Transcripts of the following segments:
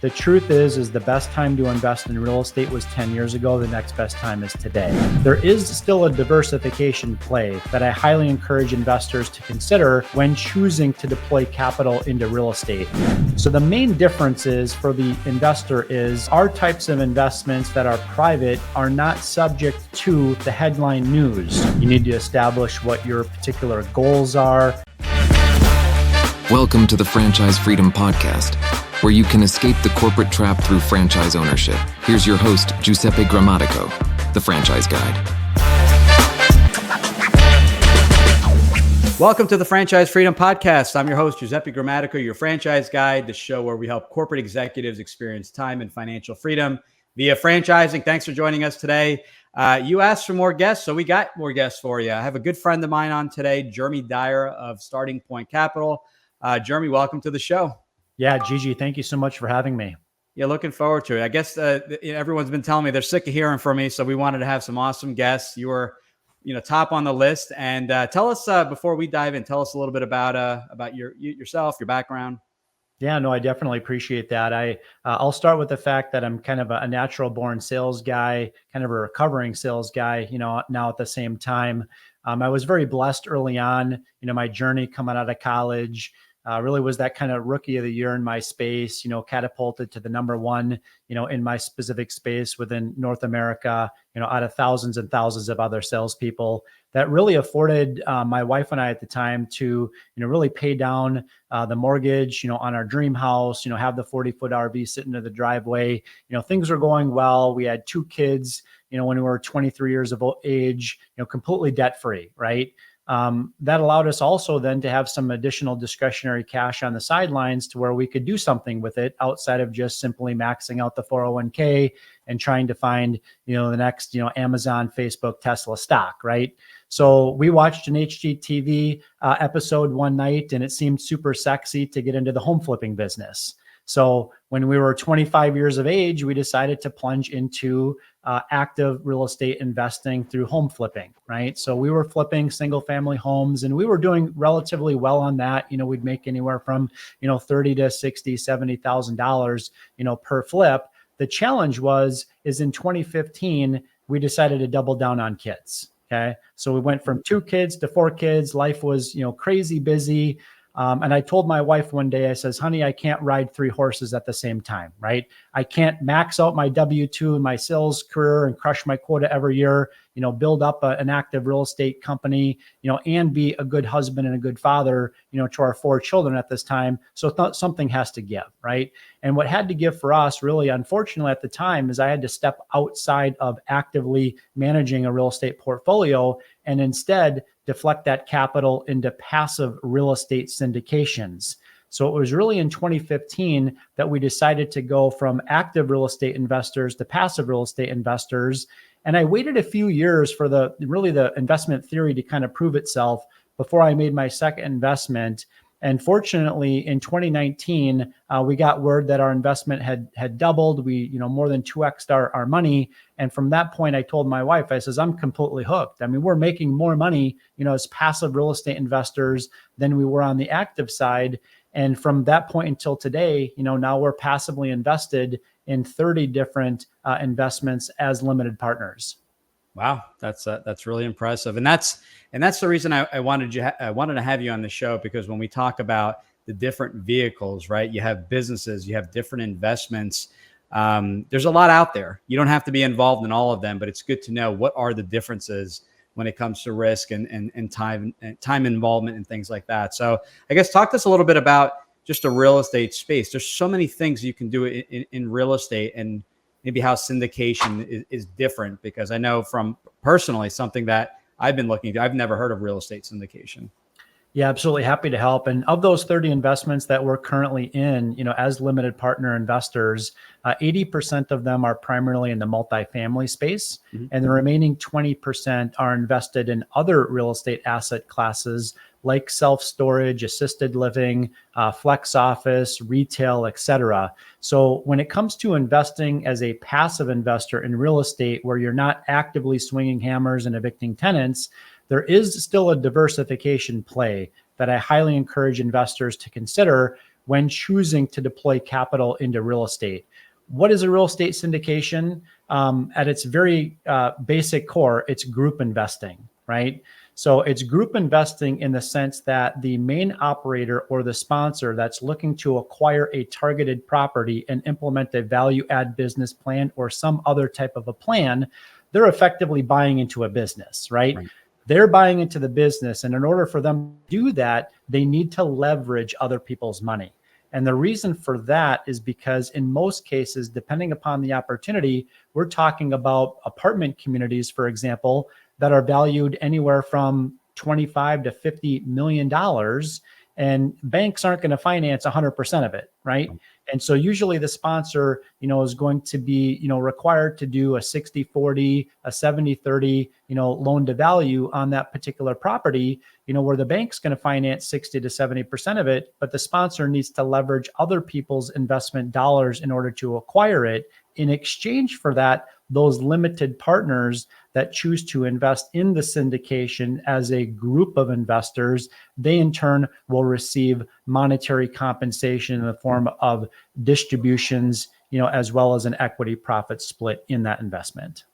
The truth is the best time to invest in real estate was 10 years ago. The next best time is today. There is still a diversification play that I highly encourage investors to consider when choosing to deploy capital into real estate. So the main difference is for the investor is our types of investments that are private are not subject to the headline news. You need to establish what your particular goals are. Welcome to the Franchise Freedom Podcast, where you can escape the corporate trap through franchise ownership. Here's your host, ᴍᴏᴍᴇᴛᴏᴛ, the Franchise Guide. Welcome to the Franchise Freedom Podcast. I'm your host, ᴍᴏᴍᴇᴛᴏᴛ, your franchise guide, the show where we help corporate executives experience time and financial freedom via franchising. Thanks for joining us today. You asked for more guests, so we got more guests for you. I have a good friend of mine on today, Jeremy Dyer of Starting Point Capital. Jeremy, welcome to the show. Yeah, Gigi, thank you so much for having me. Yeah, looking forward to it. I guess everyone's been telling me they're sick of hearing from me, so we wanted to have some awesome guests. You were, top on the list. And tell us before we dive in, tell us a little bit about yourself, your background. Yeah, no, I definitely appreciate that. I'll start with the fact that I'm kind of a natural born sales guy, kind of a recovering sales guy, now at the same time. I was very blessed early on, my journey coming out of college. Really was that kind of rookie of the year in my space, catapulted to the number one, in my specific space within North America, out of thousands and thousands of other salespeople. That really afforded my wife and I at the time to, really pay down the mortgage, on our dream house, have the 40-foot RV sitting in the driveway. Things were going well. We had 2 kids, when we were 23 years of age, completely debt-free, right? That allowed us also then to have some additional discretionary cash on the sidelines to where we could do something with it outside of just simply maxing out the 401k and trying to find, the next, Amazon, Facebook, Tesla stock, right? So we watched an HGTV episode one night and it seemed super sexy to get into the home flipping business. So when we were 25 years of age, we decided to plunge into active real estate investing through home flipping, right? So we were flipping single family homes and we were doing relatively well on that. We'd make anywhere from, $30,000 to $60,000, $70,000, per flip. The challenge is in 2015, we decided to double down on kids. Okay. So we went from 2 kids to 4 kids. Life was, crazy busy. And I told my wife one day, I says, honey, I can't ride 3 horses at the same time, right? I can't max out my W-2 in my sales career and crush my quota every year, build up an active real estate company, and be a good husband and a good father, to our 4 children at this time. So something has to give, right? And what had to give for us really, unfortunately at the time, is I had to step outside of actively managing a real estate portfolio and instead deflect that capital into passive real estate syndications. So it was really in 2015 that we decided to go from active real estate investors to passive real estate investors. And I waited a few years for the investment theory to kind of prove itself before I made my second investment. And fortunately, in 2019, we got word that our investment had doubled. We, more than 2x'd our money. And from that point, I told my wife, I says, I'm completely hooked. I mean, we're making more money, as passive real estate investors than we were on the active side. And from that point until today, now we're passively invested in 30 different investments as limited partners. Wow, that's really impressive, and that's the reason I wanted to have you on the show, because when we talk about the different vehicles, right? You have businesses, you have different investments. There's a lot out there. You don't have to be involved in all of them, but it's good to know what are the differences when it comes to risk and time involvement and things like that. So I guess talk to us a little bit about just the real estate space. There's so many things you can do in real estate, and maybe how syndication is different, because I know from personally something that I've been looking at, I've never heard of real estate syndication. Yeah, absolutely. Happy to help. And of those 30 investments that we're currently in, as limited partner investors, 80% of them are primarily in the multifamily space. Mm-hmm. And the remaining 20% are invested in other real estate asset classes like self-storage, assisted living, flex office, retail, et cetera. So when it comes to investing as a passive investor in real estate, where you're not actively swinging hammers and evicting tenants, there is still a diversification play that I highly encourage investors to consider when choosing to deploy capital into real estate. What is a real estate syndication? At its very basic core, it's group investing, right? So it's group investing in the sense that the main operator or the sponsor that's looking to acquire a targeted property and implement a value add business plan or some other type of a plan, they're effectively buying into a business, right? They're buying into the business. And in order for them to do that, they need to leverage other people's money. And the reason for that is because in most cases, depending upon the opportunity, we're talking about apartment communities, for example, that are valued anywhere from $25 to $50 million. And banks aren't going to finance 100% of it, right? And so usually the sponsor, is going to be, required to do a 60-40, a 70-30, loan to value on that particular property, where the bank's going to finance 60 to 70% of it, but the sponsor needs to leverage other people's investment dollars in order to acquire it. In exchange for that, those limited partners that choose to invest in the syndication as a group of investors, they in turn will receive monetary compensation in the form of distributions, as well as an equity profit split in that investment.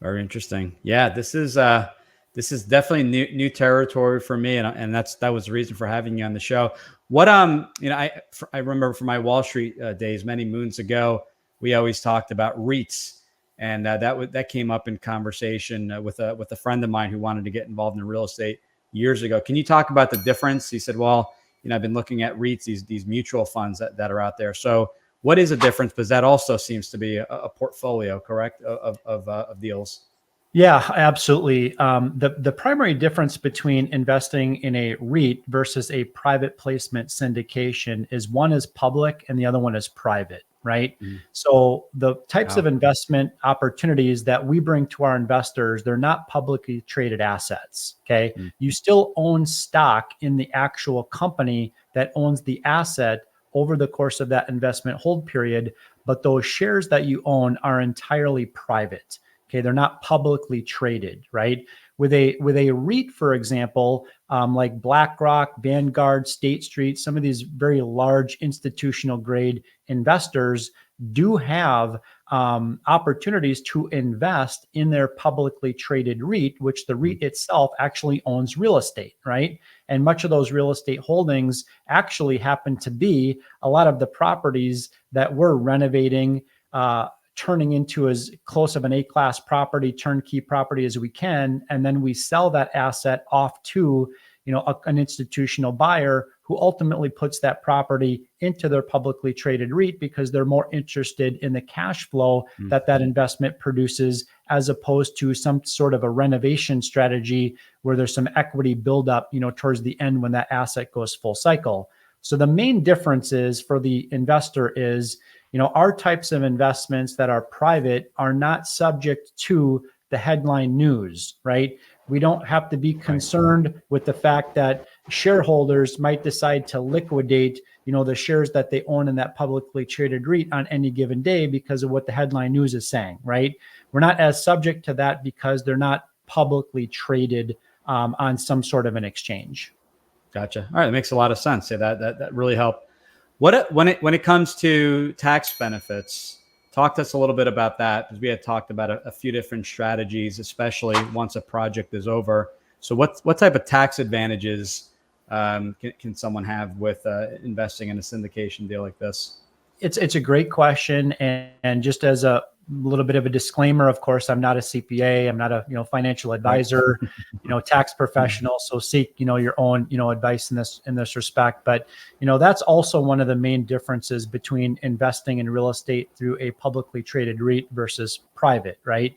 Very interesting. Yeah, this is definitely new territory for me, and that was the reason for having you on the show. What I remember from my Wall Street days many moons ago, we always talked about REITs, and that came up in conversation with a friend of mine who wanted to get involved in real estate years ago. Can you talk about the difference? He said, well, I've been looking at REITs, these mutual funds that are out there. So what is the difference? Because that also seems to be a portfolio, correct, of deals. Yeah, absolutely. The primary difference between investing in a REIT versus a private placement syndication is one is public and the other one is private, right? So the types of investment opportunities that we bring to our investors, they're not publicly traded assets, okay? You still own stock in the actual company that owns the asset over the course of that investment hold period, but those shares that you own are entirely private. Okay, they're not publicly traded, right? With a REIT, for example, like BlackRock, Vanguard, State Street, some of these very large institutional grade investors do have opportunities to invest in their publicly traded REIT, which the REIT itself actually owns real estate, right? And much of those real estate holdings actually happen to be a lot of the properties that we're renovating, turning into as close of an A-class property, turnkey property as we can. And then we sell that asset off to, an institutional buyer who ultimately puts that property into their publicly traded REIT because they're more interested in the cash flow that investment produces, as opposed to some sort of a renovation strategy where there's some equity buildup, towards the end when that asset goes full cycle. So the main difference is for the investor is, our types of investments that are private are not subject to the headline news, right? We don't have to be concerned with the fact that shareholders might decide to liquidate, the shares that they own in that publicly traded REIT on any given day because of what the headline news is saying, right? We're not as subject to that because they're not publicly traded on some sort of an exchange. Gotcha. All right, that makes a lot of sense. Yeah, that really helped. When it comes to tax benefits, talk to us a little bit about that, because we had talked about a few different strategies, especially once a project is over. So what type of tax advantages can someone have with investing in a syndication deal like this? It's a great question, and just as a little bit of a disclaimer, of course, I'm not a CPA, I'm not a financial advisor, tax professional. So seek your own advice in this respect. But that's also one of the main differences between investing in real estate through a publicly traded REIT versus private, right?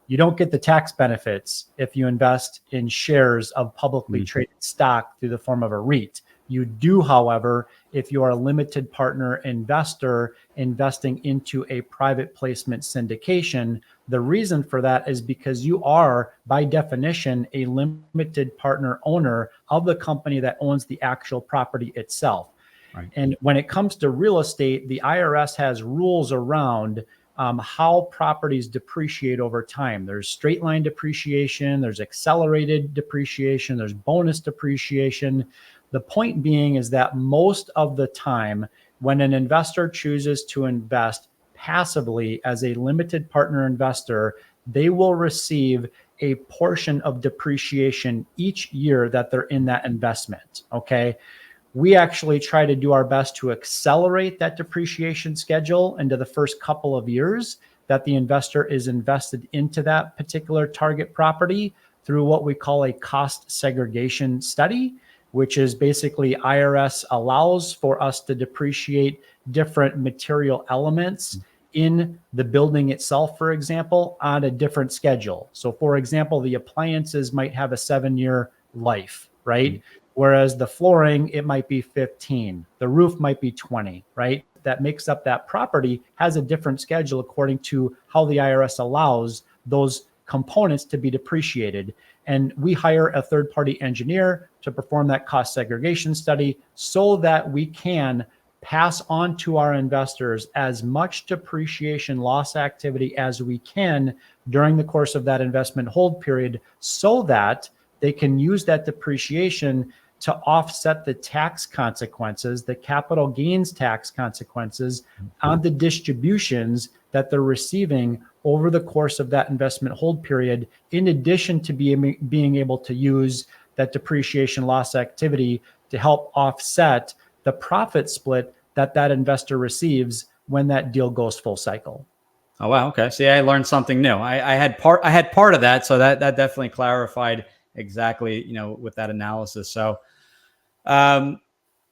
You don't get the tax benefits if you invest in shares of publicly traded stock through the form of a REIT. You do, however, if you are a limited partner investor investing into a private placement syndication. The reason for that is because you are, by definition, a limited partner owner of the company that owns the actual property itself. Right. And when it comes to real estate, the IRS has rules around how properties depreciate over time. There's straight line depreciation, there's accelerated depreciation, there's bonus depreciation. The point being is that most of the time, when an investor chooses to invest passively as a limited partner investor, they will receive a portion of depreciation each year that they're in that investment. Okay. We actually try to do our best to accelerate that depreciation schedule into the first couple of years that the investor is invested into that particular target property through what we call a cost segregation study, which is basically IRS allows for us to depreciate different material elements in the building itself, for example, on a different schedule. So for example, the appliances might have a 7-year life, right? Whereas the flooring, it might be 15, the roof might be 20, right? That makes up that property has a different schedule according to how the IRS allows those components to be depreciated. And we hire a third-party engineer to perform that cost segregation study so that we can pass on to our investors as much depreciation loss activity as we can during the course of that investment hold period, so that they can use that depreciation to offset the tax consequences, the capital gains tax consequences on the distributions that they're receiving over the course of that investment hold period, in addition to being able to use that depreciation loss activity to help offset the profit split that that investor receives when that deal goes full cycle. Oh, wow. Okay. See, I learned something new. I had part of that. So that definitely clarified exactly, with that analysis. So,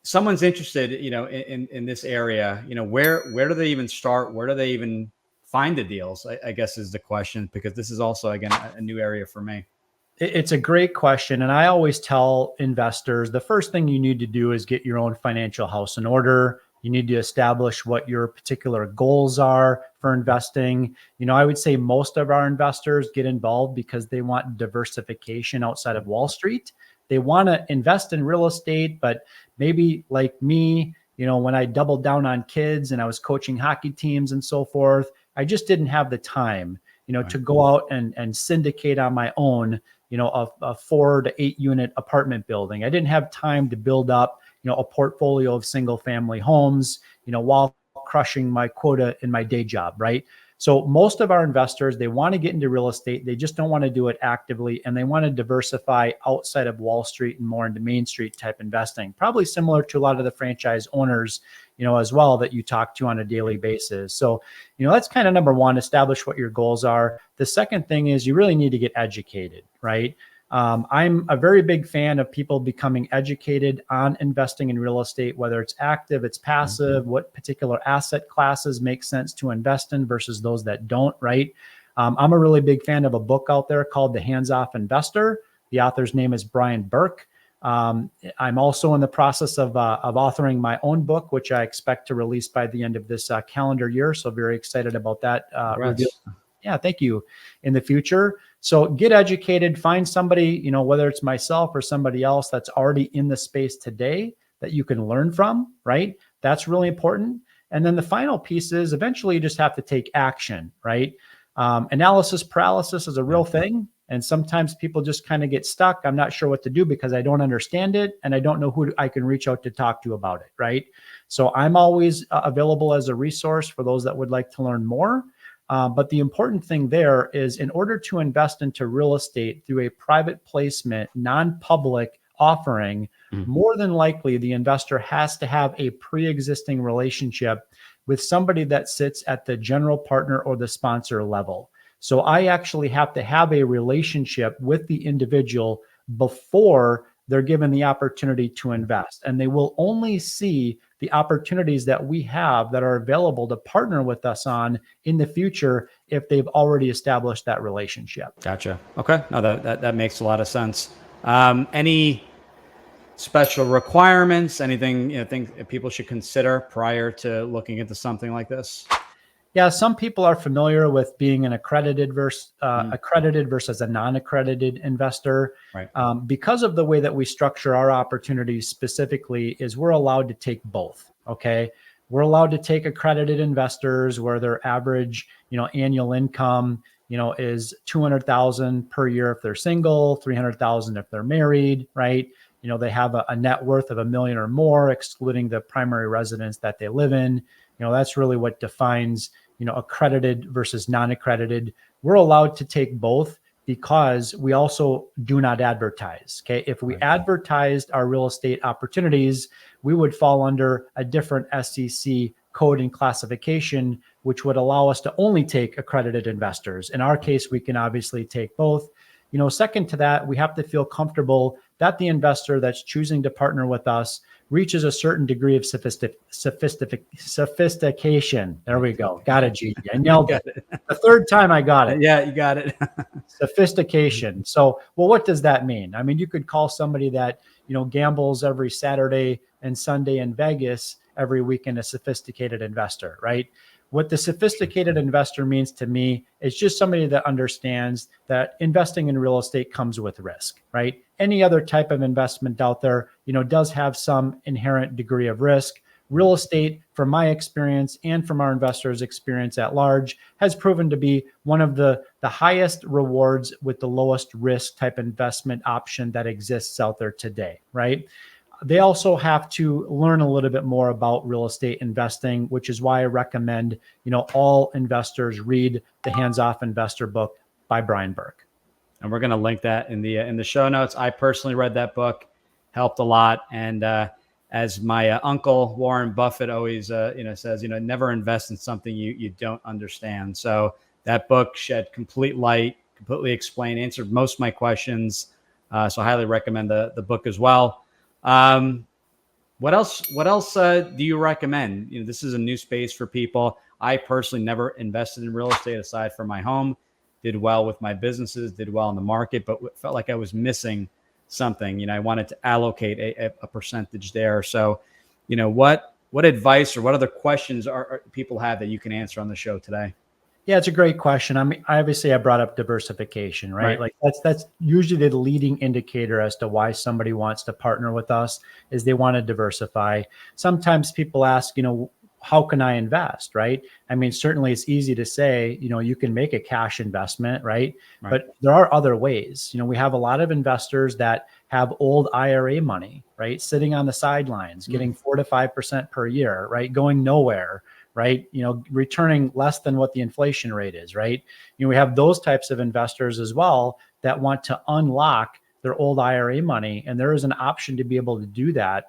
someone's interested, in this area, where do they even start? Where do they even find the deals? I guess is the question, because this is also, again, a new area for me. It's a great question. And I always tell investors, the first thing you need to do is get your own financial house in order. You need to establish what your particular goals are for investing. I would say most of our investors get involved because they want diversification outside of Wall Street. They want to invest in real estate, but maybe like me, when I doubled down on kids and I was coaching hockey teams and so forth, I just didn't have the time, to go out and syndicate on my own, a 4 to 8 unit apartment building. I didn't have time to build up, a portfolio of single family homes, while crushing my quota in my day job, right? So most of our investors, they want to get into real estate. They just don't want to do it actively, and they want to diversify outside of Wall Street and more into Main Street type investing, probably similar to a lot of the franchise owners, as well, that you talk to on a daily basis. So, that's kind of number one, establish what your goals are. The second thing is you really need to get educated, right? I'm a very big fan of people becoming educated on investing in real estate, whether it's active, it's passive, what particular asset classes make sense to invest in versus those that don't, right? I'm a really big fan of a book out there called The Hands-Off Investor. The author's name is Brian Burke. I'm also in the process of authoring my own book, which I expect to release by the end of this calendar year. So very excited about that. Yeah, thank you. In the future. So get educated, find somebody, whether it's myself or somebody else that's already in the space today that you can learn from, right? That's really important. And then the final piece is eventually you just have to take action, right? Analysis paralysis is a real thing. And sometimes people just kind of get stuck. I'm not sure what to do because I don't understand it. And I don't know who I can reach out to talk to about it, right? So I'm always available as a resource for those that would like to learn more. But the important thing there is, in order to invest into real estate through a private placement, non-public offering, more than likely the investor has to have a pre-existing relationship with somebody that sits at the general partner or the sponsor level. So I actually have to have a relationship with the individual before they're given the opportunity to invest. And they will only see the opportunities that we have that are available to partner with us on in the future if they've already established that relationship. Gotcha. Okay. No, that makes a lot of sense. Any special requirements, anything, things people should consider prior to looking into something like this? Yeah, some people are familiar with being an accredited versus a non-accredited investor. Right. Because of the way that we structure our opportunities specifically is we're allowed to take both. Okay. We're allowed to take accredited investors where their average, annual income, is $200,000 per year if they're single, $300,000 if they're married, right? they have a net worth of $1 million or more, excluding the primary residence that they live in. That's really what defines, accredited versus non-accredited. We're allowed to take both because we also do not advertise. Okay. If we advertised our real estate opportunities, we would fall under a different SEC code and classification, which would allow us to only take accredited investors. In our case, we can obviously take both. Second to that, we have to feel comfortable that the investor that's choosing to partner with us reaches a certain degree of sophistication. There we go. Got it, Gigi. I nailed it. The third time I got it. Yeah, you got it. Sophistication. So, well, what does that mean? I mean, you could call somebody that, gambles every Saturday and Sunday in Vegas every weekend a sophisticated investor, right? What the sophisticated investor means to me is just somebody that understands that investing in real estate comes with risk, right? Any other type of investment out there, does have some inherent degree of risk. Real estate, from my experience and from our investors' experience at large, has proven to be one of the highest rewards with the lowest risk type investment option that exists out there today, right? They also have to learn a little bit more about real estate investing, which is why I recommend, all investors read the Hands-Off Investor book by Brian Burke. And we're going to link that in the show notes. I personally read that book, helped a lot. And as my uncle Warren Buffett always says, never invest in something you don't understand. So that book shed complete light, completely explained, answered most of my questions. So I highly recommend the book as well. What else do you recommend? This is a new space for people. I personally never invested in real estate aside from my home, did well with my businesses, did well in the market, but felt like I was missing something. I wanted to allocate a percentage there. So, what advice or what other questions are people have that you can answer on the show today? Yeah, it's a great question. I mean, obviously I brought up diversification, right? Like that's usually the leading indicator as to why somebody wants to partner with us is they want to diversify. Sometimes people ask, how can I invest, right? I mean, certainly it's easy to say, you can make a cash investment, right? But there are other ways. We have a lot of investors that have old IRA money, right? Sitting on the sidelines, getting 4 to 5% per year, right? Going nowhere, right? Returning less than what the inflation rate is, right? We have those types of investors as well that want to unlock their old IRA money. And there is an option to be able to do that,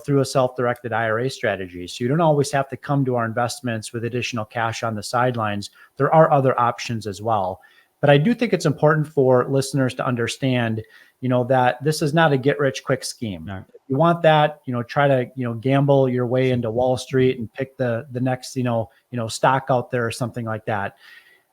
through a self-directed IRA strategy. So you don't always have to come to our investments with additional cash on the sidelines. There are other options as well. But I do think it's important for listeners to understand, that this is not a get-rich-quick scheme. No. If you want that, try to, gamble your way into Wall Street and pick the next, stock out there or something like that.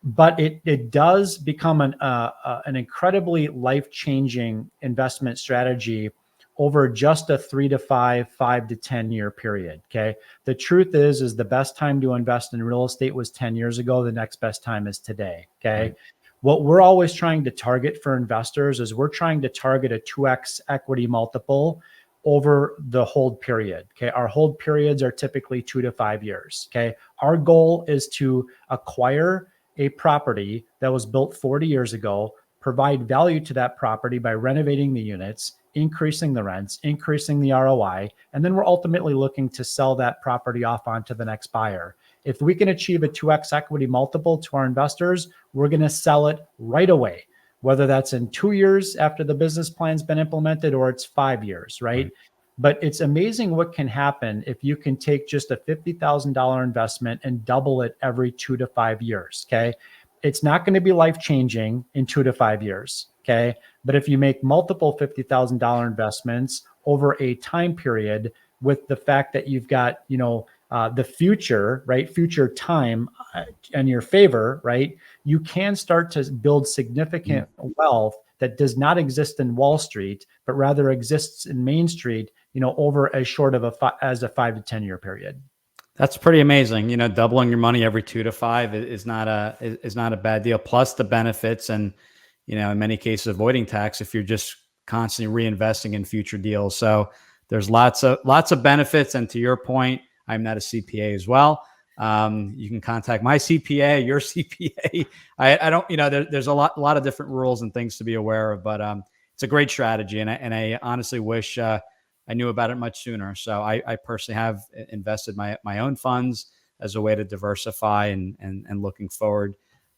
But it does become an incredibly life-changing investment strategy over just a 3 to 5 to 10 year period. Okay. The truth is the best time to invest in real estate was 10 years ago. The next best time is today. Okay. Right. What we're always trying to target for investors is we're trying to target a 2x equity multiple over the hold period. Okay. Our hold periods are typically 2 to 5 years. Okay. Our goal is to acquire a property that was built 40 years ago, provide value to that property by renovating the units, increasing the rents, increasing the ROI, and then we're ultimately looking to sell that property off onto the next buyer. If we can achieve a 2x equity multiple to our investors, we're going to sell it right away, whether that's in 2 years after the business plan's been implemented or it's 5 years, right? But it's amazing what can happen if you can take just a $50,000 investment and double it every 2 to 5 years, okay? It's not going to be life-changing in 2 to 5 years, okay? But if you make multiple $50,000 investments over a time period with the fact that you've got, the future, right? Future time in your favor, right? You can start to build significant wealth that does not exist in Wall Street, but rather exists in Main Street, over as short of as a 5 to 10 year period. That's pretty amazing. Doubling your money every 2 to 5 is not a bad deal. Plus the benefits and, in many cases, avoiding tax if you're just constantly reinvesting in future deals. So there's lots of benefits. And to your point, I'm not a CPA as well. You can contact my CPA, your CPA. I don't, there's a lot of different rules and things to be aware of, but it's a great strategy. And I honestly wish I knew about it much sooner. So I personally have invested my own funds as a way to diversify and looking forward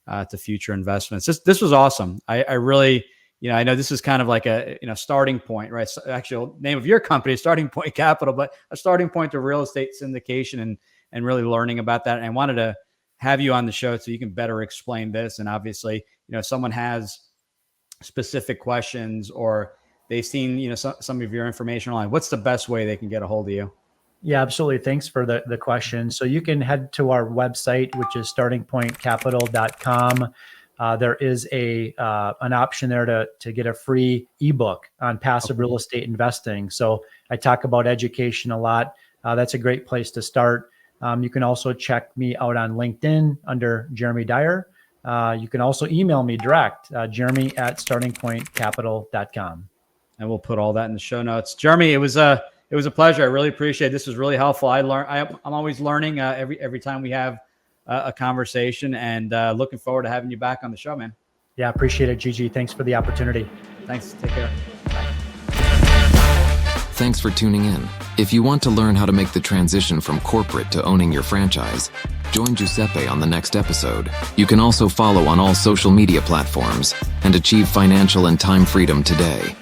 to future investments. This was awesome. I really, I know this is kind of like a, starting point, right? So actual name of your company is Starting Point Capital, but a starting point to real estate syndication and really learning about that. And I wanted to have you on the show so you can better explain this. And obviously, if someone has specific questions or they've seen, some of your information online, what's the best way they can get a hold of you? Yeah, absolutely. Thanks for the question. So you can head to our website, which is startingpointcapital.com. There is an option there to get a free ebook on passive real estate investing. So I talk about education a lot. That's a great place to start. You can also check me out on LinkedIn under Jeremy Dyer. You can also email me direct, jeremy@startingpointcapital.com. And we'll put all that in the show notes. Jeremy, it was a pleasure. I really appreciate it. This was really helpful. I'm always learning every time we have a conversation, and looking forward to having you back on the show, man. Yeah, appreciate it, Gigi. Thanks for the opportunity. Thanks. Take care. Thanks for tuning in. If you want to learn how to make the transition from corporate to owning your franchise, join Giuseppe on the next episode. You can also follow on all social media platforms and achieve financial and time freedom today.